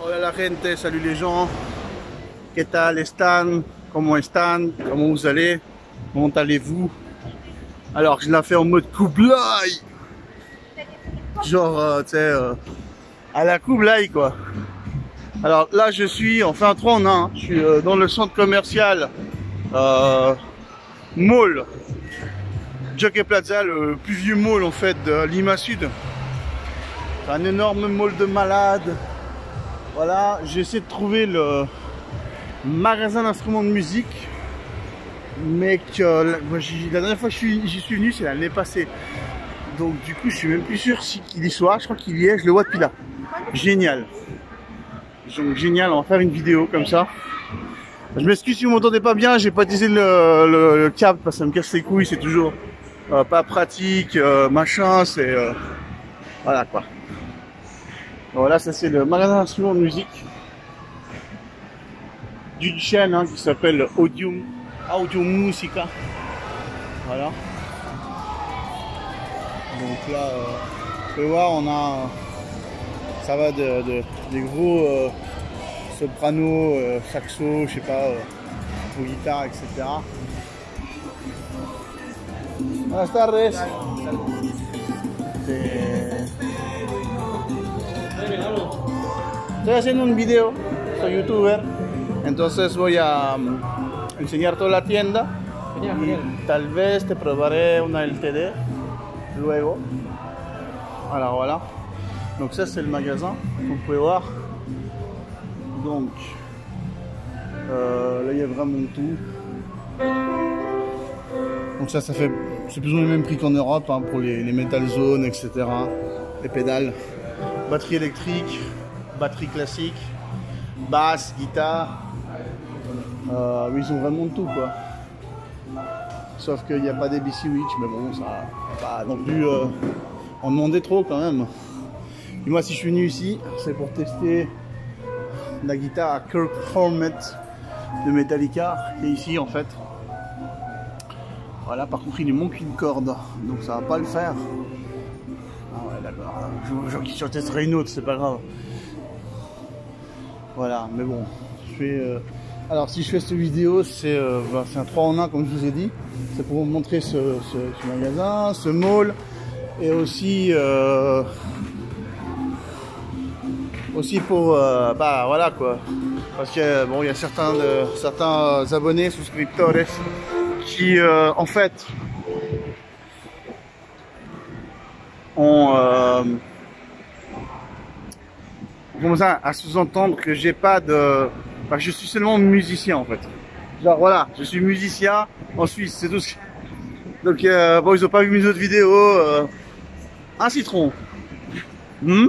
Hola la gente, salut les gens. ¿Qué tal están? Comment están? Comment vous allez? Comment allez-vous? Alors, je l'ai fait en mode Kublai. Genre, tu sais, à la Kublai quoi. Alors là, je suis, on fait un 3 en 1. Hein. Je suis dans le centre commercial Mall. Jockey Plaza, le plus vieux mall en fait de Lima Sud. C'est un énorme mall de malades. Voilà, j'essaie de trouver le magasin d'instruments de musique. Mais que la dernière fois que j'y suis venu, c'est l'année passée. Donc du coup, je suis même plus sûr qu'il y soit. Je crois qu'il y est, je le vois depuis là. Génial. Donc génial, on va faire une vidéo comme ça. Je m'excuse si vous m'entendez pas bien, j'ai pas utilisé le câble parce que ça me casse les couilles, c'est toujours pas pratique, machin, c'est... voilà quoi. Voilà, ça c'est le magasin d'instruments de musique d'une chaîne hein, qui s'appelle Audio Musica. Voilà. Donc là, vous pouvez voir, on a... ça va des gros soprano, saxo, je sais pas, pour guitare, etc. Buenas tardes. Estoy haciendo un video, soy youtuber, entonces voy a enseñar toda la tienda y tal vez te probaré una LTD luego. Alors voilà, donc ça c'est le magasin, vous pouvez voir. Donc là il y a vraiment tout. Donc ça fait, c'est plus ou moins le même prix qu'en Europe hein, pour les Metal Zone, etc. Les pédales, batterie électrique, batterie classique, basse, guitare. Ils ont vraiment tout quoi. Sauf qu'il n'y a pas des BC Witch, mais bon, ça pas non plus en demander trop quand même. Et moi, si je suis venu ici, c'est pour tester la guitare à Kirk Hammett de Metallica, qui est ici en fait. Voilà, par contre, il lui manque une corde, donc ça va pas le faire. Ah ouais, d'accord. Je testerai une autre, c'est pas grave. Voilà, mais bon, je fais. Alors, si je fais cette vidéo, c'est un 3 en 1, comme je vous ai dit. C'est pour vous montrer ce magasin, ce mall, et aussi pour bah voilà quoi, parce que bon, il y a certains abonnés, souscripteurs qui en fait ont commencé à sous-entendre que j'ai pas de, enfin, je suis seulement musicien en fait. Genre voilà, je suis musicien en Suisse, c'est tout. Donc bon, ils ont pas vu mes autres vidéos. Un citron. Ouais,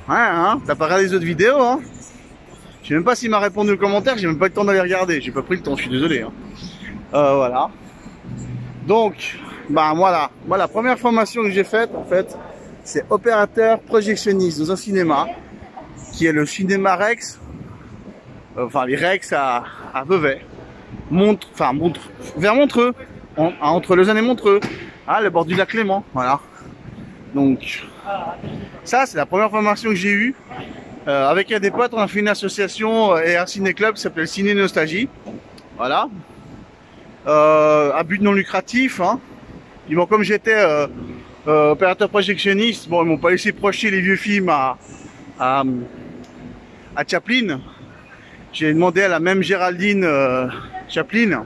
hein, t'as pas regardé les autres vidéos, hein. Je sais même pas s'il m'a répondu aux commentaires, j'ai même pas eu le temps d'aller regarder. J'ai pas pris le temps, je suis désolé. Hein. Voilà. Donc, bah voilà. Moi, la première formation que j'ai faite, en fait, c'est opérateur projectionniste dans un cinéma, qui est le cinéma Rex. Enfin, les Rex à Vevey. Vers Montreux. Entre Lausanne et Montreux. Ah, le bord du lac Léman. Voilà. Donc, ça, c'est la première formation que j'ai eue. Avec des potes, on a fait une association et un ciné-club qui s'appelle Ciné Nostalgie. Voilà. À but non lucratif. Hein. Et bon, comme j'étais opérateur projectionniste, bon, ils m'ont pas laissé projeter les vieux films à Chaplin. J'ai demandé à la même Géraldine Chaplin,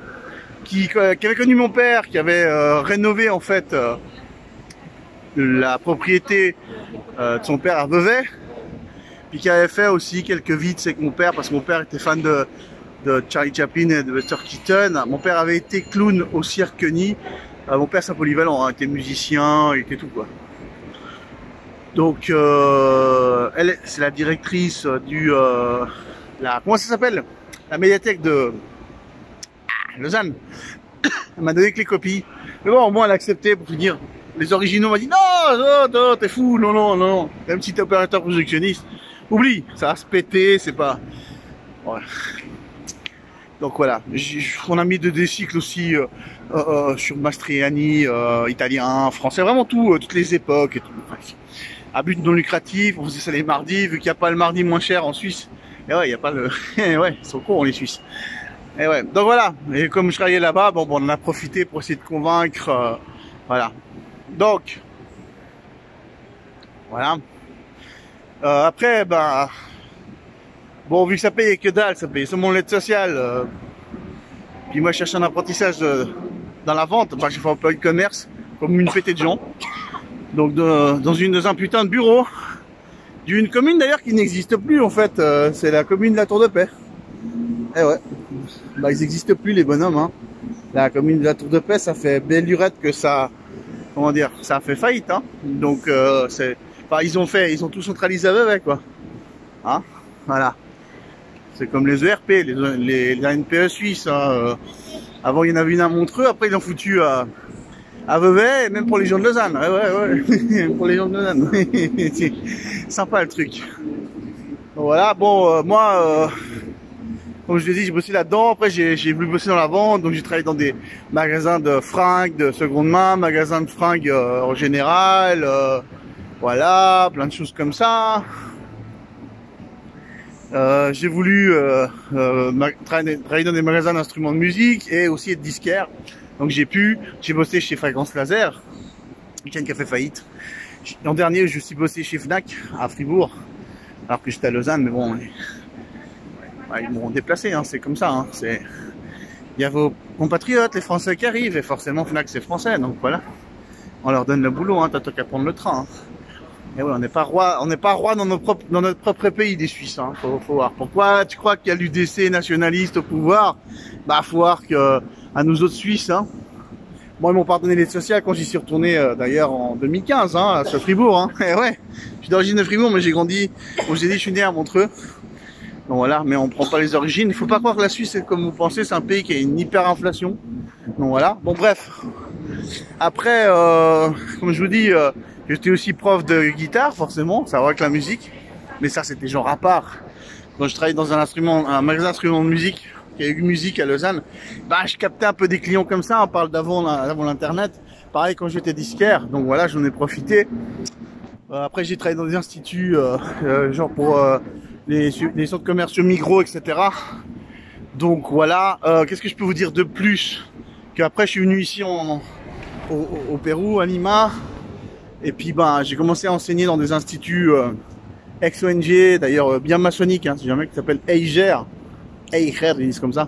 qui avait connu mon père, qui avait rénové en fait la propriété de son père à Vevey, puis qui avait fait aussi quelques vides avec mon père, parce que mon père était fan de Charlie Chaplin et de Buster Keaton. Mon père avait été clown au cirque Kenny. Mon père c'est un polyvalent, hein, était musicien, il était tout quoi. Donc elle, c'est la directrice du comment ça s'appelle, la médiathèque de Lausanne. Elle m'a donné que les copies, mais bon, au moins elle a accepté pour finir. Les originaux m'ont dit non, t'es fou, non. Même si t'es opérateur projectionniste, oublie, ça va se péter, c'est pas. Ouais. Donc voilà, on a mis des cycles aussi sur Mastriani, italien, français, vraiment tout, toutes les époques et tout. à but non lucratif, on faisait ça les mardis, vu qu'il n'y a pas le mardi moins cher en Suisse. Et ouais, il n'y a pas le... ouais, ils sont cons les Suisses. Et ouais, donc voilà. Et comme je travaillais là-bas, bon, on en a profité pour essayer de convaincre, voilà. Donc, voilà. Après, ben, bon, vu que ça payait que dalle, ça payait seulement l'aide sociale. Puis moi, je cherchais un apprentissage dans la vente. Ben, j'ai fait un peu de commerce, comme une pétée de gens. Donc, dans un putain de bureau d'une commune d'ailleurs qui n'existe plus en fait. C'est la commune de la Tour de Paix. Eh ouais, bah ils n'existent plus les bonhommes. Hein. La commune de la Tour de Paix, ça fait belle lurette que ça, comment dire, ça a fait faillite. Hein. Donc c'est, enfin ils ont tout centralisé avec quoi. Hein, voilà. C'est comme les ERP, les NPE suisses. Hein. Avant il y en avait une à Montreux, après ils l'ont foutu à Vevey, et même pour les gens de Lausanne. Ouais. Pour les gens de Lausanne. C'est sympa le truc. Donc, voilà, bon, moi, comme je l'ai dit, j'ai bossé là-dedans. Après, j'ai voulu bosser dans la vente. Donc, j'ai travaillé dans des magasins de fringues de seconde main, magasins de fringues en général. Voilà, plein de choses comme ça. J'ai voulu travailler dans des magasins d'instruments de musique et aussi être disquaire. Donc j'ai bossé chez Fréquence Laser, qui a fait faillite. L'an dernier, je suis bossé chez Fnac à Fribourg, alors que j'étais à Lausanne, mais bon, ils m'ont déplacé, hein, c'est comme ça. Hein, il y a vos compatriotes, les Français qui arrivent, et forcément Fnac c'est français, donc voilà. On leur donne le boulot, hein, t'as qu'à prendre le train. Hein. Et ouais, on n'est pas roi dans notre propre pays des Suisses. Hein, faut voir. Pourquoi tu crois qu'il y a l'UDC nationaliste au pouvoir? Bah, faut voir que à nous autres Suisses. Hein. Moi, ils m'ont pardonné l'aide sociale quand j'y suis retourné d'ailleurs en 2015, hein, à Fribourg. Hein. Et ouais, je suis d'origine de Fribourg, mais j'ai grandi. Comme j'ai dit, je suis né à Montreux. Donc voilà, mais on prend pas les origines. Il faut pas croire que la Suisse, comme vous pensez, c'est un pays qui a une hyperinflation. Donc voilà. Bon bref. Après, comme je vous dis. J'étais aussi prof de guitare, forcément, ça va avec la musique. Mais ça, c'était genre à part. Quand je travaillais dans un magasin d'instruments de musique, qui a eu musique à Lausanne, bah, je captais un peu des clients comme ça. On parle d'avant l'internet. Pareil quand j'étais disquaire. Donc voilà, j'en ai profité. Après, j'ai travaillé dans des instituts, genre pour les centres commerciaux Migros, etc. Donc voilà. Qu'est-ce que je peux vous dire de plus? Qu'après, je suis venu ici au Pérou, à Lima. Et puis ben j'ai commencé à enseigner dans des instituts ex-ONG, d'ailleurs bien maçonniques, hein, c'est un mec qui s'appelle Eiger, ils disent comme ça.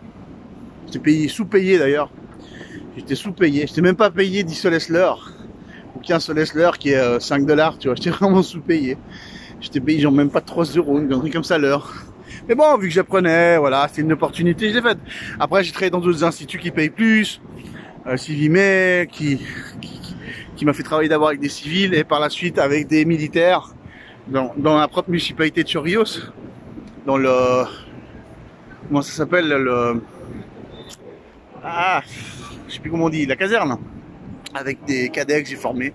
J'étais sous-payé d'ailleurs. J'étais sous-payé, j'étais même pas payé 10 soles l'heure. Ou 15 soles l'heure qui est 5 $, tu vois, j'étais vraiment sous-payé. J'étais payé genre même pas 3 €, une connerie comme ça l'heure. Mais bon, vu que j'apprenais, voilà, c'est une opportunité, je l'ai faite. Après j'ai travaillé dans d'autres instituts qui payent plus, Civimet, qui m'a fait travailler d'abord avec des civils et par la suite avec des militaires dans la propre municipalité de Chorrillos, dans le, comment ça s'appelle, je sais plus comment on dit, la caserne, avec des cadets que j'ai formés.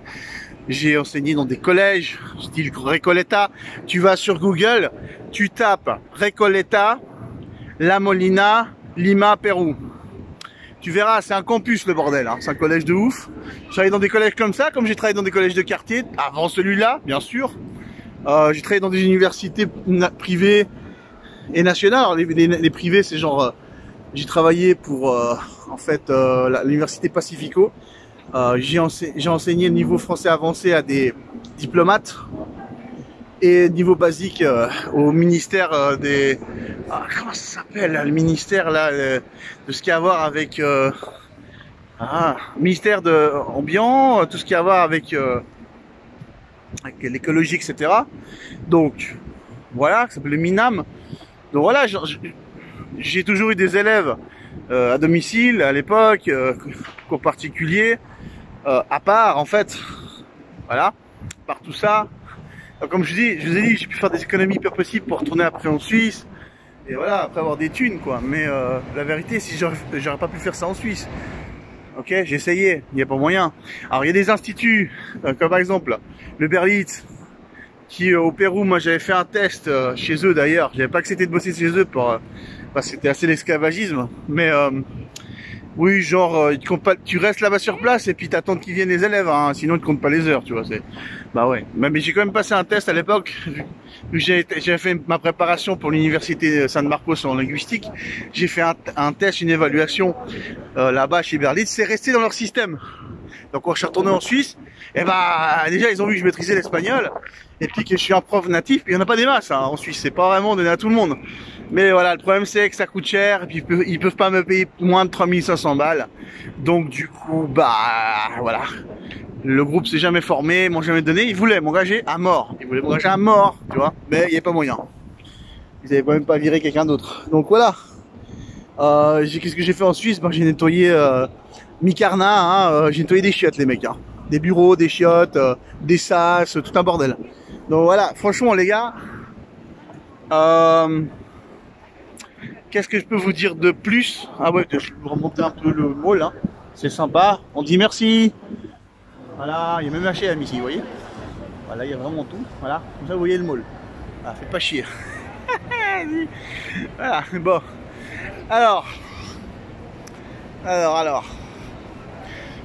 J'ai enseigné dans des collèges, style Recoleta. Tu vas sur Google, tu tapes Recoleta, La Molina, Lima, Pérou. Tu verras, c'est un campus le bordel, hein. C'est un collège de ouf. J'ai travaillé dans des collèges comme ça, comme j'ai travaillé dans des collèges de quartier, avant celui-là, bien sûr. J'ai travaillé dans des universités privées et nationales. Alors, les privées, c'est genre, j'ai travaillé pour, en fait, l'université Pacifico. J'ai enseigné le niveau français avancé à des diplomates. Et niveau basique au ministère des... comment ça s'appelle le ministère là de ce qu'il y a à voir avec... ministère de ambiant, tout ce qu'il y a à voir avec l'écologie, etc. Donc, voilà, ça s'appelle le MINAM. Donc voilà, j'ai toujours eu des élèves à domicile, à l'époque, cours particuliers, à part en fait. Voilà, par tout ça. Comme je vous ai dit, j'ai pu faire des économies hyper possibles pour retourner après en Suisse. Et voilà, après avoir des thunes, quoi. Mais la vérité, si j'aurais pas pu faire ça en Suisse. Ok, j'ai essayé, il n'y a pas moyen. Alors, il y a des instituts, comme par exemple le Berlitz, qui au Pérou, moi j'avais fait un test chez eux d'ailleurs. J'avais pas accepté de bosser chez eux parce que c'était assez l'esclavagisme. Mais Oui, genre, ils te comptent pas, tu restes là-bas sur place et puis t'attends qu'ils viennent les élèves, hein, sinon ils te comptent pas les heures, tu vois. Bah ouais. Mais j'ai quand même passé un test à l'époque. J'ai fait ma préparation pour l'université San Marcos en linguistique. J'ai fait un test, une évaluation là-bas chez Berlitz. C'est resté dans leur système. Donc quand je suis retourné en Suisse, et bah déjà ils ont vu que je maîtrisais l'espagnol et puis que je suis un prof natif. Puis il y en a pas des masses hein, en Suisse, c'est pas vraiment donné à tout le monde. Mais voilà, le problème c'est que ça coûte cher et puis ils peuvent pas me payer moins de 3500 balles. Donc du coup, bah voilà. Le groupe s'est jamais formé, m'ont jamais donné. Ils voulaient m'engager à mort. Ils voulaient m'engager à mort, tu vois. Mais il n'y avait pas moyen. Ils n'avaient même pas viré quelqu'un d'autre. Donc voilà. Qu'est-ce que j'ai fait en Suisse? Ben, j'ai nettoyé mi-carnat. Hein, j'ai nettoyé des chiottes, les mecs. Hein. Des bureaux, des chiottes, des sas, tout un bordel. Donc voilà. Franchement, les gars. Qu'est-ce que je peux vous dire de plus? Ah ouais, je vais vous remonter un peu le mall. Hein. C'est sympa. On dit merci. Voilà, il y a même H&M ici, vous voyez. Voilà, il y a vraiment tout. Voilà, comme ça vous voyez le mall. Ah, faites pas chier. Voilà, bon. Alors.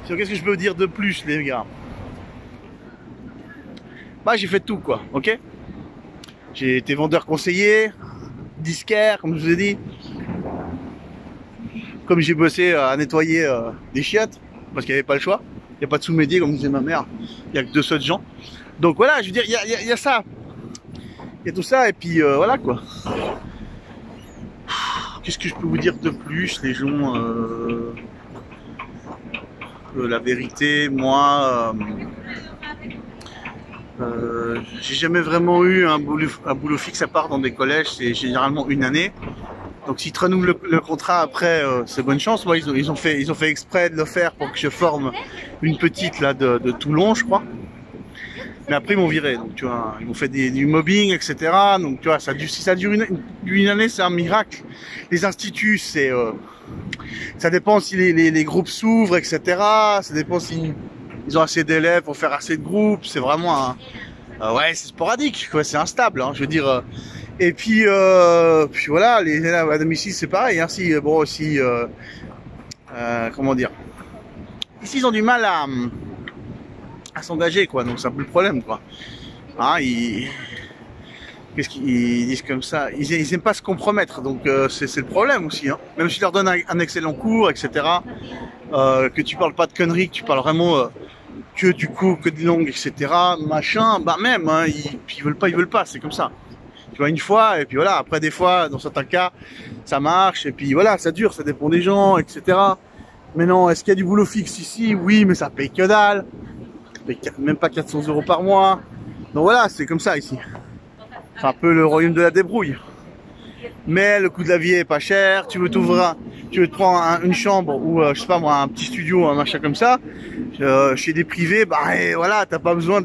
Qu'est-ce que je peux vous dire de plus, les gars? Bah, j'ai fait tout, quoi, ok? J'ai été vendeur conseiller, disquaire, comme je vous ai dit. Comme j'ai bossé à nettoyer des chiottes, parce qu'il n'y avait pas le choix. Il n'y a pas de sous-métier, comme disait ma mère. Il n'y a que deux seuls gens. Donc voilà, je veux dire, il y a ça. Il y a tout ça, et puis voilà quoi. Qu'est-ce que je peux vous dire de plus, les gens la vérité, moi, j'ai jamais vraiment eu un boulot fixe à part dans des collèges. C'est généralement une année. Donc s'ils te renouvelent le contrat après, c'est bonne chance. Moi, ils ont fait exprès de le faire pour que je forme une petite là de Toulon, je crois. Mais après ils m'ont viré. Donc tu vois, ils m'ont fait du mobbing, etc. Donc tu vois, si ça dure une année, c'est un miracle. Les instituts, ça dépend si les groupes s'ouvrent, etc. Ça dépend si ils ont assez d'élèves pour faire assez de groupes. C'est vraiment ouais, c'est sporadique, quoi. C'est instable. Hein, je veux dire. Et puis voilà, les élèves à domicile c'est pareil. Hein, comment dire, ici ils ont du mal à s'engager, quoi. Donc c'est un peu le problème, quoi. Hein, qu'est-ce qu'ils disent comme ça? Ils aiment pas se compromettre, donc c'est le problème aussi. Hein. Même si tu leur donnes un excellent cours, etc. Que tu parles pas de conneries, que tu parles vraiment que du coup que de langue, etc. Machin, bah même, hein, ils veulent pas, c'est comme ça. Tu vois, une fois, et puis voilà, après des fois, dans certains cas, ça marche, et puis voilà, ça dure, ça dépend des gens, etc. Mais non, est-ce qu'il y a du boulot fixe ici? Oui, mais ça paye que dalle. Ça paye même pas 400 € par mois. Donc voilà, c'est comme ça ici. C'est un peu le royaume de la débrouille. Mais le coût de la vie est pas cher, tu veux te prendre une chambre ou je sais pas moi, un petit studio, un machin comme ça, chez des privés, bah et voilà, t'as pas besoin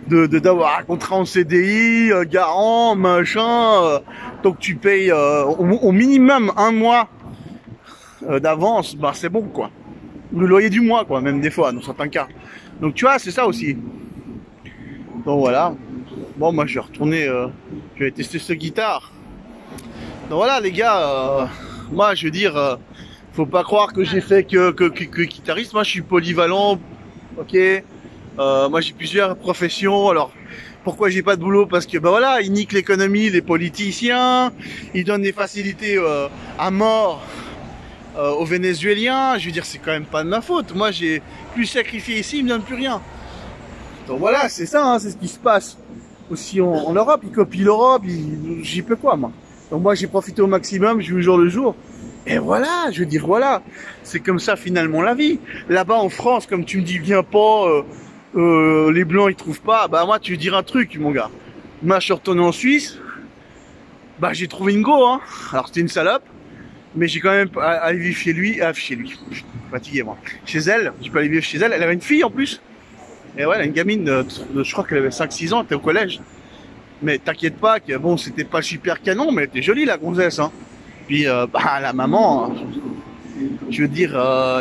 d'avoir un contrat en CDI, garant, machin, donc tu payes au minimum un mois d'avance, bah c'est bon quoi. Le loyer du mois quoi, même des fois, dans certains cas. Donc tu vois, c'est ça aussi. Donc voilà. Bon, moi je vais retourner, je vais tester cette guitare. Donc voilà les gars, moi je veux dire, faut pas croire que j'ai fait que guitariste, moi je suis polyvalent, ok, moi j'ai plusieurs professions, alors pourquoi j'ai pas de boulot? Parce que bah voilà, ils niquent l'économie, les politiciens, ils donnent des facilités à mort aux Vénézuéliens, je veux dire c'est quand même pas de ma faute, moi j'ai plus sacrifié ici, ils me donnent plus rien. Donc voilà, c'est ça, hein, c'est ce qui se passe aussi en Europe, ils copient l'Europe, j'y peux quoi moi. Donc moi j'ai profité au maximum, je vis au jour le jour. Et voilà, je veux dire voilà, c'est comme ça finalement la vie. Là-bas en France, comme tu me dis viens pas, les blancs ils trouvent pas, bah moi tu veux dire un truc mon gars. Moi je suis retourné en Suisse, bah j'ai trouvé une go hein. Alors c'était une salope, mais j'ai quand même allé vivre chez lui, je suis fatigué moi. Chez elle, j'ai pas allé vivre chez elle, elle avait une fille en plus. Et ouais, elle a une gamine, je crois qu'elle avait 5-6 ans, elle était au collège. Mais t'inquiète pas, que bon, c'était pas super canon, mais elle était jolie la gonzesse. Hein. Puis bah, la maman, je veux dire,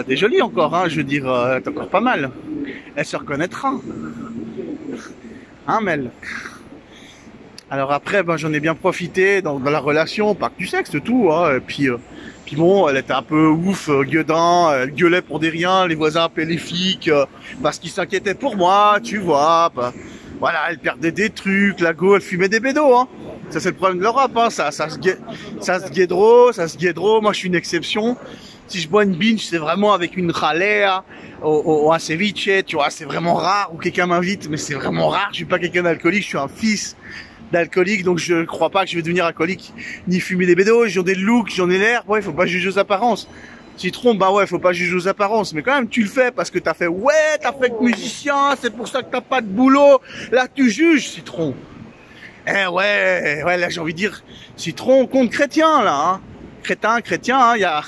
t'es jolie encore, hein, je veux dire, t'es encore pas mal. Elle se reconnaîtra. Hein, Mel? Alors après, ben, j'en ai bien profité dans la relation, pas que du sexe, tout. Hein. Et puis bon, elle était un peu ouf, gueudin, elle gueulait pour des riens, les voisins appelaient les flics, parce qu'ils s'inquiétaient pour moi, tu vois. Ben, voilà, elle perdait des trucs, la go, elle fumait des bédos. Hein. Ça, c'est le problème de l'Europe. Hein. Ça se guédro. Moi, je suis une exception. Si je bois une binge, c'est vraiment avec une ralea, ou un ceviche, tu vois, c'est vraiment rare, ou quelqu'un m'invite, mais c'est vraiment rare. Je suis pas quelqu'un d'alcoolique, je suis un fils d'alcoolique, donc je crois pas que je vais devenir alcoolique, ni fumer des bédos. J'en ai le look, j'en ai l'air, ouais, faut pas juger aux apparences. Citron, bah ouais, faut pas juger aux apparences, mais quand même, tu le fais parce que t'as fait musicien, c'est pour ça que t'as pas de boulot. Là, tu juges, Citron. Eh ouais, là, j'ai envie de dire, Citron, compte chrétien, là, hein. Chrétien, hein, y a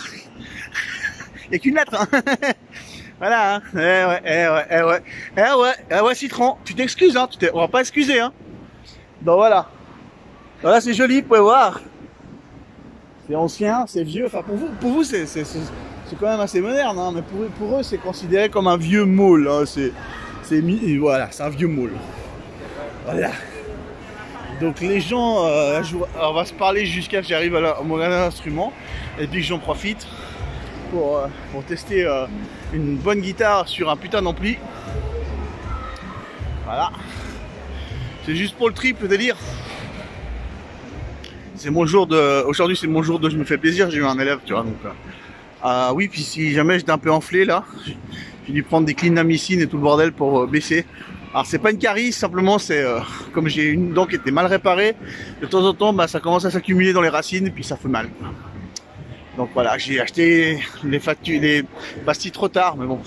qu'une lettre, hein. Voilà, hein. Ouais, Citron, tu t'excuses, hein, on va pas excuser, hein. Donc voilà. Voilà, c'est joli, vous pouvez voir. C'est ancien, c'est vieux. Enfin, pour vous, c'est quand même assez moderne, hein. Mais pour eux, c'est considéré comme un vieux mall. Hein. Voilà, c'est un vieux mall. Voilà. Donc les gens, on va se parler jusqu'à ce que j'arrive à mon instrument, et puis que j'en profite pour tester une bonne guitare sur un putain d'ampli. Voilà. C'est juste pour le trip, le délire. C'est mon jour aujourd'hui, c'est mon jour de je me fais plaisir. J'ai eu un élève, tu vois. Donc, oui, puis si jamais j'étais un peu enflé là, j'ai dû prendre des clindamycines et tout le bordel pour baisser. Alors c'est pas une carie, simplement c'est comme j'ai une dent qui était mal réparée, de temps en temps, bah, ça commence à s'accumuler dans les racines et puis ça fait mal. Donc voilà, j'ai acheté les pastilles trop tard, mais bon,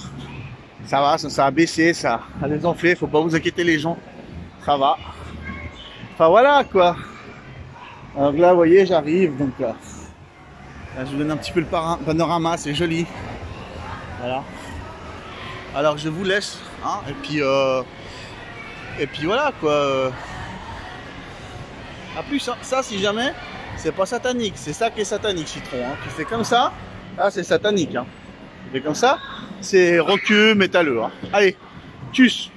ça va, ça a baissé, ça a désenflé. Faut pas vous inquiéter les gens, ça va. Enfin voilà quoi. Alors là, vous voyez, j'arrive, donc là, je vous donne un petit peu le panorama, c'est joli. Voilà. Alors je vous laisse, hein, et puis voilà quoi. À plus, hein. Ça, si jamais, c'est pas satanique, c'est ça qui est satanique, Citron. Hein. Tu fais comme ça, là c'est satanique. Hein. Tu fais comme ça, c'est roqueux, métalleux. Hein. Allez, tchuss.